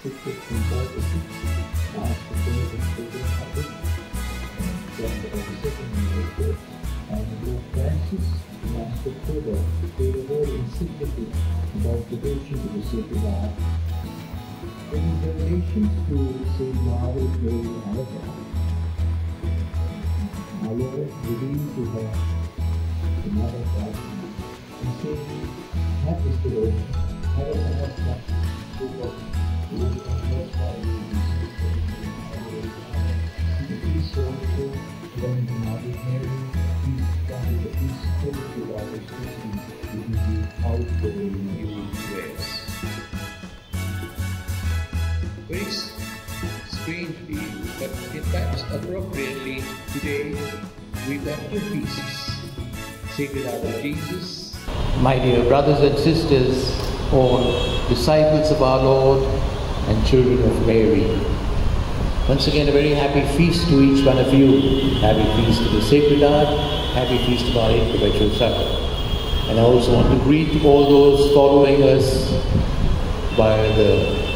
pictures from Perpetual last the third and children habit from the second year, and Pope Francis last October gave a word encyclical about devotion to the sacred art. In his revelations to St. Margaret Mary Alabaster, our Lord revealed to her the Mother of God, and saying, have this devotion, have a somewhat much over to the first body of the peace also when the Mother Mary is found the peace of our Christians to be outgoing new ways. Very strangely, but perhaps appropriately, today we got two feasts. Sacred Heart of Jesus. My dear brothers and sisters, all disciples of our Lord and children of Mary, once again a very happy feast to each one of you. Happy feast of the Sacred Heart, happy feast of our Perpetual Succour. And I also want to greet all those following us via the